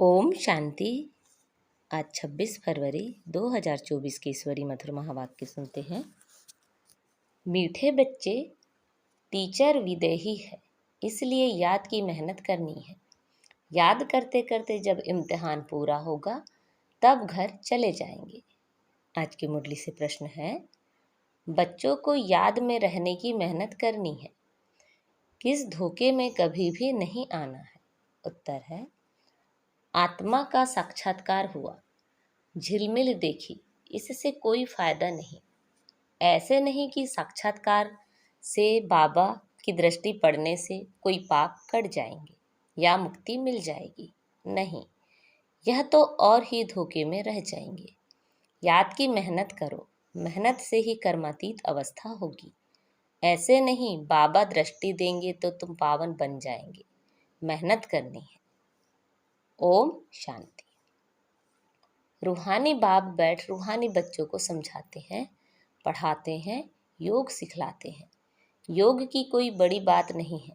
ओम शांति। आज 26 फरवरी 2024 के ईश्वरी मधुर महावाक्य सुनते हैं। मीठे बच्चे, टीचर विदेही है, इसलिए याद की मेहनत करनी है। याद करते करते जब इम्तिहान पूरा होगा तब घर चले जाएंगे। आज की मुरली से प्रश्न है, बच्चों को याद में रहने की मेहनत करनी है, किस धोखे में कभी भी नहीं आना है। उत्तर है, आत्मा का साक्षात्कार हुआ, झिलमिल देखी, इससे कोई फायदा नहीं। ऐसे नहीं कि साक्षात्कार से बाबा की दृष्टि पड़ने से कोई पाप कट जाएंगे या मुक्ति मिल जाएगी। नहीं, यह तो और ही धोखे में रह जाएंगे। याद की मेहनत करो, मेहनत से ही कर्मातीत अवस्था होगी। ऐसे नहीं बाबा दृष्टि देंगे तो तुम पावन बन जाएंगे। मेहनत करनी है। ओम शांति। रूहानी बाप बैठ रूहानी बच्चों को समझाते हैं, पढ़ाते हैं, योग सिखलाते हैं। योग की कोई बड़ी बात नहीं है।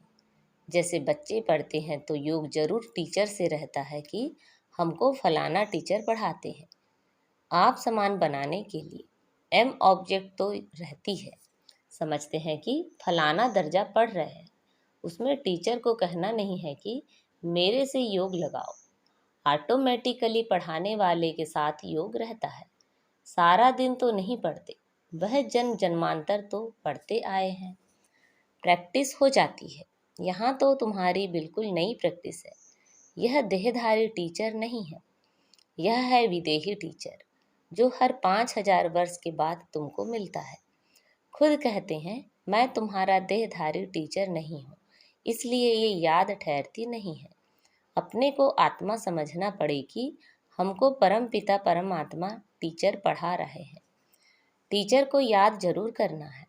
जैसे बच्चे पढ़ते हैं तो योग जरूर टीचर से रहता है कि हमको फलाना टीचर पढ़ाते हैं। आप समान बनाने के लिए एम ऑब्जेक्ट तो रहती है। समझते हैं कि फलाना दर्जा पढ़ रहे हैं, उसमें टीचर को कहना नहीं है कि मेरे से योग लगाओ। ऑटोमेटिकली पढ़ाने वाले के साथ योग रहता है। सारा दिन तो नहीं पढ़ते, वह जन्म जन्मांतर तो पढ़ते आए हैं। प्रैक्टिस हो जाती है। यहाँ तो तुम्हारी बिल्कुल नई प्रैक्टिस है। यह देहधारी टीचर नहीं है, यह है विदेही टीचर जो हर 5000 वर्ष के बाद तुमको मिलता है। खुद कहते हैं, मैं तुम्हारा देहधारी टीचर नहीं हूँ, इसलिए ये याद ठहरती नहीं है। अपने को आत्मा समझना पड़े कि हमको परम पिता परमात्मा टीचर पढ़ा रहे हैं। टीचर को याद जरूर करना है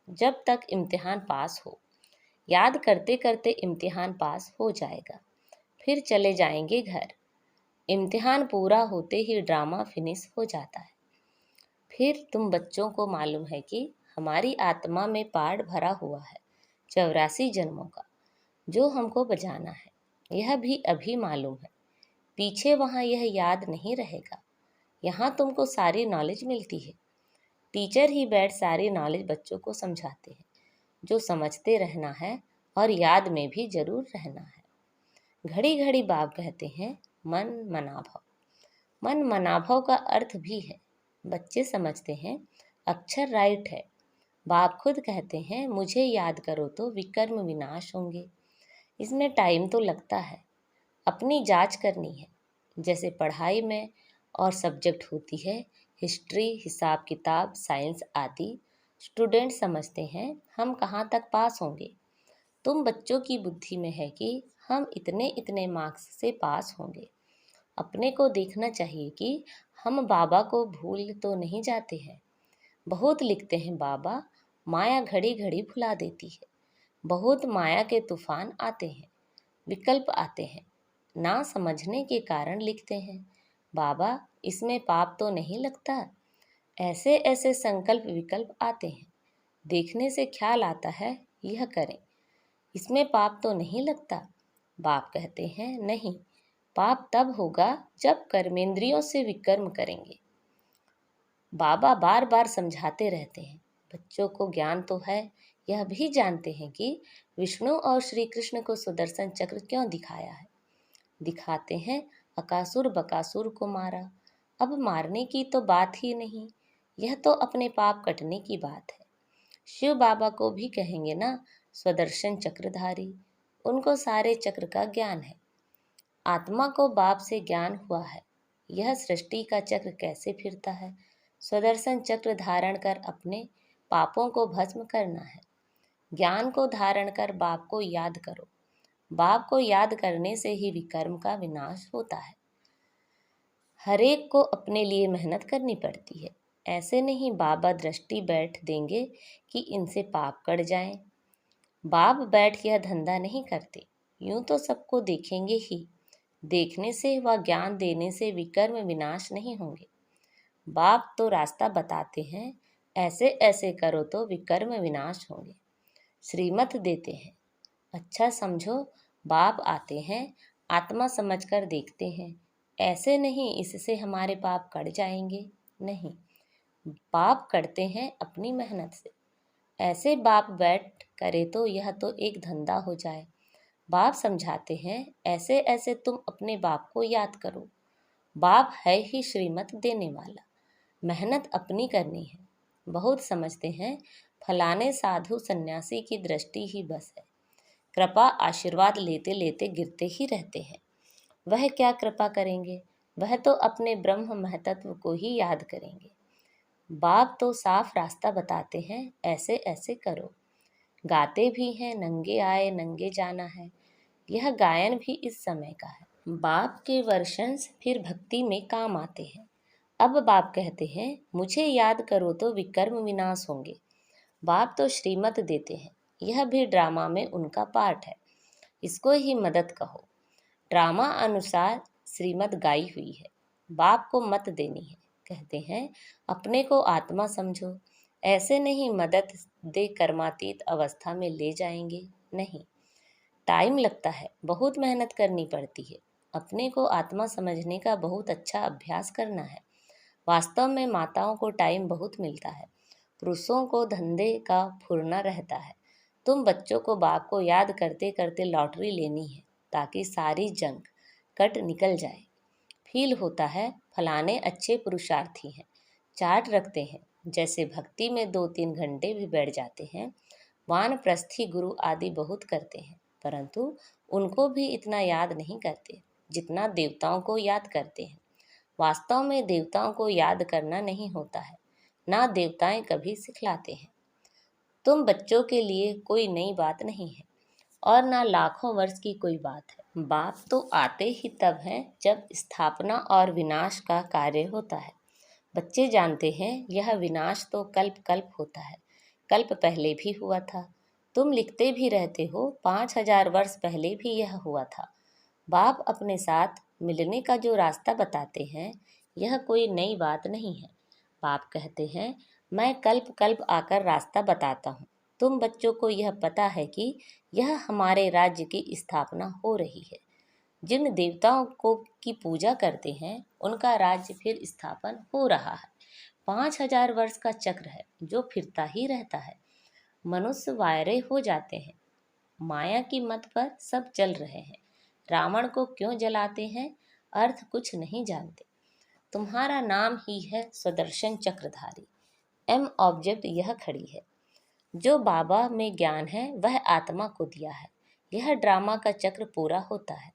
जब तक इम्तिहान पास हो। याद करते करते इम्तिहान पास हो जाएगा, फिर चले जाएंगे घर। इम्तिहान पूरा होते ही ड्रामा फिनिश हो जाता है। फिर तुम बच्चों को मालूम है कि हमारी आत्मा में पाठ भरा हुआ है 84 जन्मों का, जो हमको बजाना है। यह भी अभी मालूम है, पीछे वहाँ यह याद नहीं रहेगा। यहाँ तुमको सारी नॉलेज मिलती है। टीचर ही बैठ सारी नॉलेज बच्चों को समझाते हैं, जो समझते रहना है और याद में भी जरूर रहना है। घड़ी घड़ी बाप कहते हैं, मन मनाभव। मन मनाभव का अर्थ भी है। बच्चे समझते हैं अक्षर राइट है। बाप खुद कहते हैं, मुझे याद करो तो विकर्म विनाश होंगे। इसमें टाइम तो लगता है, अपनी जांच करनी है। जैसे पढ़ाई में और सब्जेक्ट होती है, हिस्ट्री, हिसाब किताब, साइंस आदि। स्टूडेंट समझते हैं हम कहाँ तक पास होंगे। तुम बच्चों की बुद्धि में है कि हम इतने इतने मार्क्स से पास होंगे। अपने को देखना चाहिए कि हम बाबा को भूल तो नहीं जाते हैं। बहुत लिखते हैं बाबा, माया घड़ी घड़ी भुला देती है। बहुत माया के तूफान आते हैं, विकल्प आते हैं, ना समझने के कारण लिखते हैं। बाबा, इसमें पाप तो नहीं लगता। ऐसे ऐसे संकल्प विकल्प आते हैं, देखने से ख्याल आता है यह करें, इसमें पाप तो नहीं लगता। बाप कहते हैं, नहीं, पाप तब होगा जब कर्मेंद्रियों से विकर्म करेंगे। बाबा बार बार समझाते रहते हैं। बच्चों को ज्ञान तो है, यह भी जानते हैं कि विष्णु और श्री कृष्ण को सुदर्शन चक्र क्यों दिखाया है। दिखाते हैं, अकासुर बकासुर को मारा। अब मारने की तो बात ही नहीं, यह तो अपने पाप कटने की बात है। शिव बाबा को भी कहेंगे ना, स्वदर्शन चक्रधारी। उनको सारे चक्र का ज्ञान है। आत्मा को बाप से ज्ञान हुआ है, यह सृष्टि का चक्र कैसे फिरता है। स्वदर्शन चक्र धारण कर अपने पापों को भस्म करना है। ज्ञान को धारण कर बाप को याद करो। बाप को याद करने से ही विकर्म का विनाश होता है। हरेक को अपने लिए मेहनत करनी पड़ती है। ऐसे नहीं बाबा दृष्टि बैठ देंगे कि इनसे पाप कट जाएं। बाप बैठ यह धंधा नहीं करते, यूं तो सबको देखेंगे ही। देखने से व ज्ञान देने से विकर्म विनाश नहीं होंगे। बाप तो रास्ता बताते हैं, ऐसे ऐसे करो तो विकर्म विनाश होंगे। श्रीमत देते हैं, अच्छा समझो। बाप आते हैं, आत्मा समझकर देखते हैं, ऐसे नहीं इससे हमारे पाप कट जाएंगे, नहीं, पाप कटते हैं अपनी मेहनत से। ऐसे बाप बैठ करे तो यह तो एक धंधा हो जाए। बाप समझाते हैं, ऐसे ऐसे तुम अपने बाप को याद करो। बाप है ही श्रीमत देने वाला, मेहनत अपनी करनी है। बहुत समझते हैं फलाने साधु सन्यासी की दृष्टि ही बस है, कृपा आशीर्वाद लेते लेते गिरते ही रहते हैं। वह क्या कृपा करेंगे, वह तो अपने ब्रह्म महतत्व को ही याद करेंगे। बाप तो साफ रास्ता बताते हैं, ऐसे ऐसे करो। गाते भी हैं, नंगे आए नंगे जाना है, यह गायन भी इस समय का है। बाप के वर्षंस फिर भक्ति में काम आते हैं। अब बाप कहते हैं, मुझे याद करो तो विकर्म विनाश होंगे। बाप तो श्रीमत देते हैं, यह भी ड्रामा में उनका पार्ट है, इसको ही मदद कहो। ड्रामा अनुसार श्रीमत गाई हुई है, बाप को मत देनी है। कहते हैं, अपने को आत्मा समझो, ऐसे नहीं मदद दे कर्मातीत अवस्था में ले जाएंगे, नहीं, टाइम लगता है, बहुत मेहनत करनी पड़ती है। अपने को आत्मा समझने का बहुत अच्छा अभ्यास करना है। वास्तव में माताओं को टाइम बहुत मिलता है, पुरुषों को धंधे का फुरना रहता है। तुम बच्चों को बाप को याद करते करते लॉटरी लेनी है, ताकि सारी जंग कट निकल जाए। फील होता है फलाने अच्छे पुरुषार्थी हैं, चार्ट रखते हैं, जैसे भक्ति में 2-3 घंटे भी बैठ जाते हैं। वानप्रस्थी गुरु आदि बहुत करते हैं, परंतु उनको भी इतना याद नहीं करते जितना देवताओं को याद करते हैं। वास्तव में देवताओं को याद करना नहीं होता है, ना देवताएं कभी सिखलाते हैं। तुम बच्चों के लिए कोई नई बात नहीं है, और ना लाखों वर्ष की कोई बात है। बाप तो आते ही तब हैं जब स्थापना और विनाश का कार्य होता है। बच्चे जानते हैं यह विनाश तो कल्प कल्प होता है, कल्प पहले भी हुआ था। तुम लिखते भी रहते हो, 5000 वर्ष पहले भी यह हुआ था। बाप अपने साथ मिलने का जो रास्ता बताते हैं, यह कोई नई बात नहीं है। बाप कहते हैं, मैं कल्प कल्प आकर रास्ता बताता हूँ। तुम बच्चों को यह पता है कि यह हमारे राज्य की स्थापना हो रही है। जिन देवताओं को की पूजा करते हैं, उनका राज्य फिर स्थापन हो रहा है। 5000 वर्ष का चक्र है जो फिरता ही रहता है। मनुष्य वायरे हो जाते हैं, माया की मत पर सब चल रहे हैं। रावण को क्यों जलाते हैं, अर्थ कुछ नहीं जानते। तुम्हारा नाम ही है सुदर्शन चक्रधारी। एम ऑब्जेक्ट यह खड़ी है। जो बाबा में ज्ञान है वह आत्मा को दिया है। यह ड्रामा का चक्र पूरा होता है,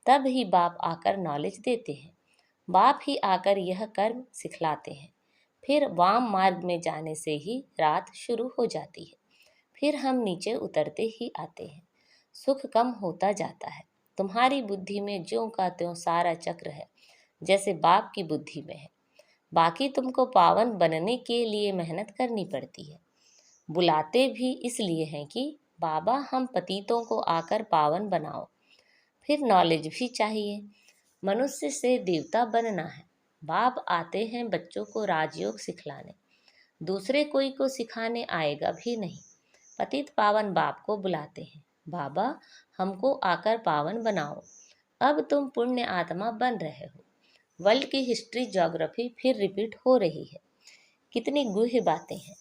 तब ही बाप आकर नॉलेज देते हैं। बाप ही आकर यह कर्म सिखलाते हैं। फिर वाम मार्ग में जाने से ही रात शुरू हो जाती है। फिर हम नीचे उतरते ही आते हैं, सुख कम होता जाता है। तुम्हारी बुद्धि में ज्यों का त्यों सारा चक्र है, जैसे बाप की बुद्धि में है। बाकी तुमको पावन बनने के लिए मेहनत करनी पड़ती है। बुलाते भी इसलिए हैं कि बाबा हम पतितों को आकर पावन बनाओ। फिर नॉलेज भी चाहिए, मनुष्य से देवता बनना है। बाप आते हैं बच्चों को राजयोग सिखलाने, दूसरे कोई को सिखाने आएगा भी नहीं। पतित पावन बाप को बुलाते हैं, बाबा हमको आकर पावन बनाओ। अब तुम पुण्य आत्मा बन रहे हो। वर्ल्ड की हिस्ट्री ज्योग्राफी फिर रिपीट हो रही है। कितनी गूढ़ बातें हैं।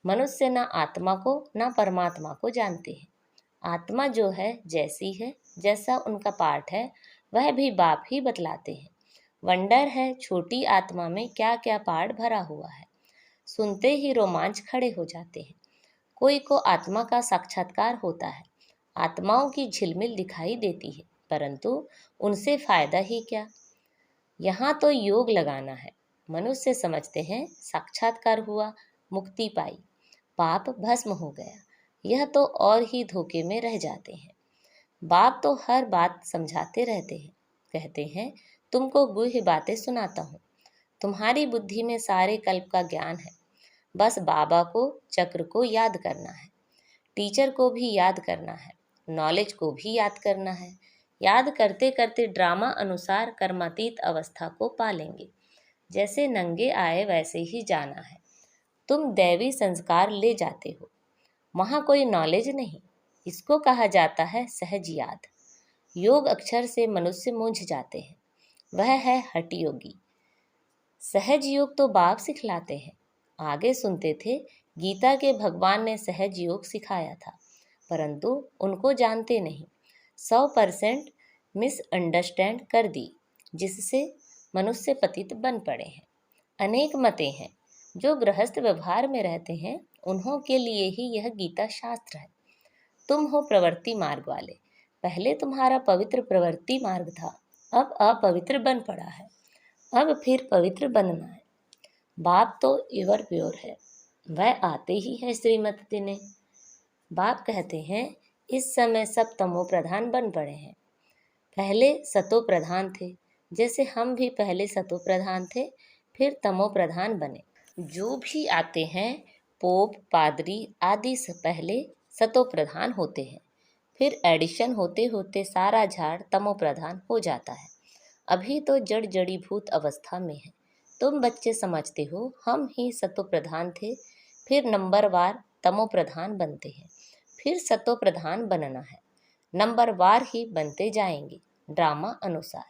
मनुष्य ना आत्मा को ना परमात्मा को जानते हैं। आत्मा जो है जैसी है, जैसा उनका पाठ है, वह भी बाप ही बतलाते हैं। वंडर है छोटी आत्मा में क्या क्या पाठ भरा हुआ है। सुनते ही रोमांच खड़े हो जाते हैं। कोई को आत्मा का साक्षात्कार होता है, आत्माओं की झिलमिल दिखाई देती है, परंतु उनसे फायदा ही क्या। यहाँ तो योग लगाना है। मनुष्य समझते हैं साक्षात्कार हुआ, मुक्ति पाई, पाप भस्म हो गया। यह तो और ही धोखे में रह जाते हैं। बाप तो हर बात समझाते रहते हैं, कहते हैं तुमको गूढ़ बातें सुनाता हूँ। तुम्हारी बुद्धि में सारे कल्प का ज्ञान है, बस बाबा को चक्र को याद करना है, टीचर को भी याद करना है, नॉलेज को भी याद करना है। याद करते करते ड्रामा अनुसार कर्मातीत अवस्था को पालेंगे। जैसे नंगे आए वैसे ही जाना है। तुम दैवी संस्कार ले जाते हो, वहाँ कोई नॉलेज नहीं। इसको कहा जाता है सहज याद। योग अक्षर से मनुष्य मूंझ जाते हैं। वह है हठ योगी। सहज योग तो बाप सिखलाते हैं। आगे सुनते थे, गीता के भगवान ने सहज योग सिखाया था, परंतु उनको जानते नहीं। 100% मिसअंडरस्टैंड कर दी, जिससे मनुष्य पतित बन पड़े हैं। अनेक मतें हैं। जो गृहस्थ व्यवहार में रहते हैं, उन्हों के लिए ही यह गीता शास्त्र है। तुम हो प्रवृत्ति मार्ग वाले। पहले तुम्हारा पवित्र प्रवृत्ति मार्ग था, अब अपवित्र बन पड़ा है। अब फिर पवित्र बनना है। बाप तो एवर प्योर है, वह आते ही है श्रीमत देने। बाप कहते हैं, इस समय सब तमो प्रधान बन पड़े हैं। पहले सतो प्रधान थे, जैसे हम भी पहले सतो प्रधान थे, फिर तमो प्रधान बने। जो भी आते हैं, पोप, पादरी आदि से पहले सतो प्रधान होते हैं, फिर एडिशन होते होते सारा झाड़ तमो प्रधान हो जाता है। अभी तो जड़ जड़ीभूत अवस्था में है। तुम बच्चे समझते हो हम ही सतो प्रधान थे, फिर नंबरवार तमो प्रधान बनते हैं, फिर सतो प्रधान बनना है। नंबरवार ही बनते जाएंगे, ड्रामा अनुसार।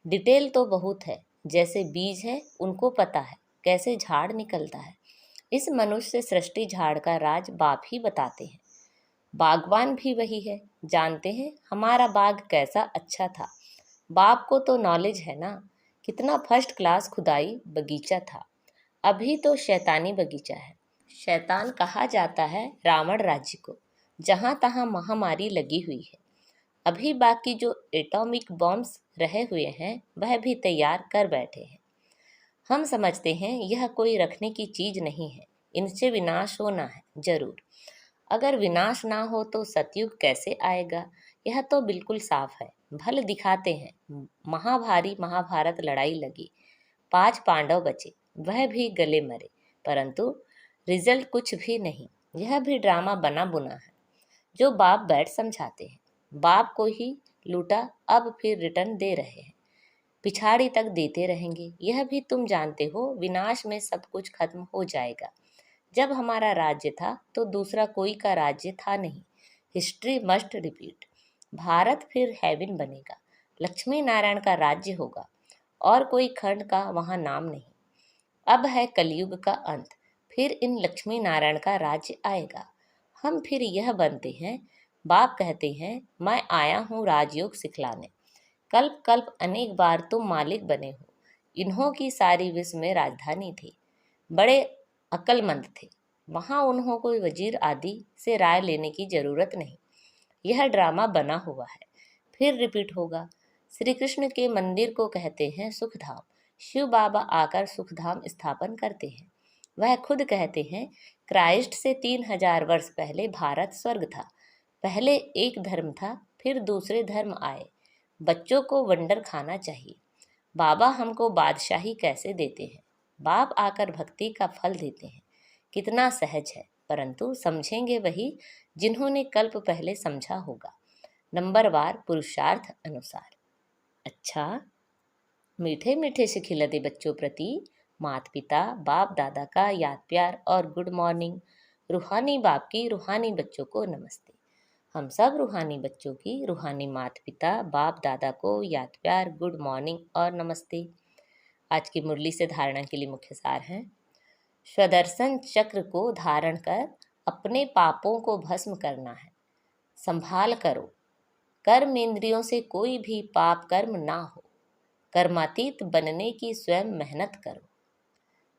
डिटेल तो बहुत है, जैसे बीज है उनको पता है कैसे झाड़ निकलता है। इस मनुष्य सृष्टि झाड़ का राज बाप ही बताते हैं। बागवान भी वही है, जानते हैं हमारा बाग कैसा अच्छा था। बाप को तो नॉलेज है ना, कितना फर्स्ट क्लास खुदाई बगीचा था। अभी तो शैतानी बगीचा है। शैतान कहा जाता है रावण राज्य को, जहाँ तहाँ महामारी लगी हुई है। अभी बाकी जो एटॉमिक बॉम्ब्स रहे हुए हैं, वह भी तैयार कर बैठे हैं। हम समझते हैं यह कोई रखने की चीज नहीं है, इनसे विनाश होना है जरूर। अगर विनाश ना हो तो सतयुग कैसे आएगा, यह तो बिल्कुल साफ है। भल दिखाते हैं, महाभारी महाभारत लड़ाई लगी, 5 पांडव बचे, वह भी गले मरे, परंतु रिजल्ट कुछ भी नहीं। यह भी ड्रामा बना बुना है, जो बाप बैठ समझाते हैं। बाप को ही लूटा, अब फिर रिटर्न दे रहे हैं, पिछाड़ी तक देते रहेंगे। यह भी तुम जानते हो, विनाश में सब कुछ खत्म हो जाएगा। जब हमारा राज्य था तो दूसरा कोई का राज्य था नहीं। History must repeat. भारत फिर हेवन बनेगा, लक्ष्मी नारायण का राज्य होगा, और कोई खंड का वहाँ नाम नहीं। अब है कलयुग का अंत, फिर इन लक्ष्मी नारायण का राज्य आएगा। हम फिर यह बनते हैं। बाप कहते हैं, मैं आया हूँ राजयोग सिखलाने। कल्प कल्प अनेक बार तुम मालिक बने हो। इन्हों की सारी विश्व में राजधानी थी, बड़े अक्लमंद थे। वहाँ उन्हों को वजीर आदि से राय लेने की जरूरत नहीं। यह ड्रामा बना हुआ है, फिर रिपीट होगा। श्री कृष्ण के मंदिर को कहते हैं सुखधाम। शिव बाबा आकर सुखधाम स्थापन करते हैं। वह खुद कहते हैं, क्राइस्ट से 3000 वर्ष पहले भारत स्वर्ग था। पहले एक धर्म था, फिर दूसरे धर्म आए। बच्चों को वंडर खाना चाहिए। बाबा हमको बादशाही कैसे देते हैं। बाप आकर भक्ति का फल देते हैं। कितना सहज है, परंतु समझेंगे वही जिन्होंने कल्प पहले समझा होगा, नंबरवार पुरुषार्थ अनुसार। अच्छा, मीठे मीठे से खिलते बच्चों प्रति माता पिता बाप दादा का याद प्यार और गुड मॉर्निंग। रूहानी बाप की रूहानी बच्चों को नमस्ते। हम सब रूहानी बच्चों की रूहानी माता पिता बाप दादा को याद प्यार, गुड मॉर्निंग और नमस्ते। आज की मुरली से धारणा के लिए मुख्य सार हैं। स्वदर्शन चक्र को धारण कर अपने पापों को भस्म करना है। संभाल करो, कर्म इंद्रियों से कोई भी पाप कर्म ना हो। कर्मातीत बनने की स्वयं मेहनत करो।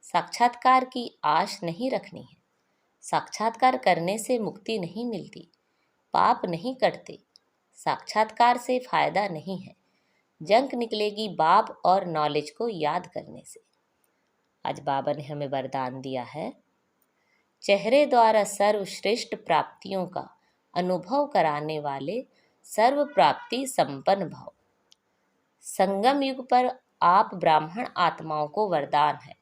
साक्षात्कार की आश नहीं रखनी है। साक्षात्कार करने से मुक्ति नहीं मिलती, पाप नहीं कटते। साक्षात्कार से फायदा नहीं है, जंक निकलेगी बाप और नॉलेज को याद करने से। आज बाबा ने हमें वरदान दिया है, चेहरे द्वारा सर्वश्रेष्ठ प्राप्तियों का अनुभव कराने वाले सर्व प्राप्ति संपन्न भाव। संगम युग पर आप ब्राह्मण आत्माओं को वरदान है,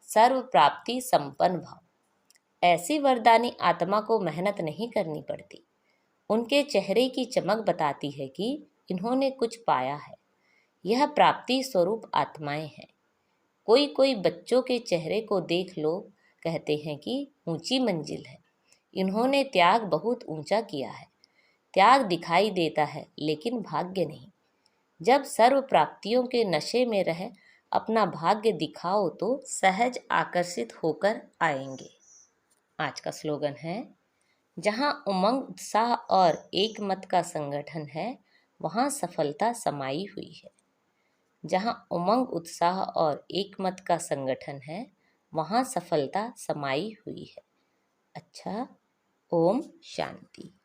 सर्व प्राप्ति संपन्न भाव। ऐसी वरदानी आत्मा को मेहनत नहीं करनी पड़ती। उनके चेहरे की चमक बताती है कि इन्होंने कुछ पाया है। यह प्राप्ति स्वरूप आत्माएं हैं। कोई कोई बच्चों के चेहरे को देख लो, कहते हैं कि ऊंची मंजिल है। इन्होंने त्याग बहुत ऊंचा किया है। त्याग दिखाई देता है लेकिन भाग्य नहीं। जब सर्व प्राप्तियों के नशे में रह अपना भाग्य दिखाओ तो सहज आकर्षित होकर आएंगे। आज का स्लोगन है, जहाँ उमंग उत्साह और एक मत का संगठन है वहाँ सफलता समाई हुई है। जहाँ उमंग उत्साह और एक मत का संगठन है वहाँ सफलता समाई हुई है। अच्छा, ओम शांति।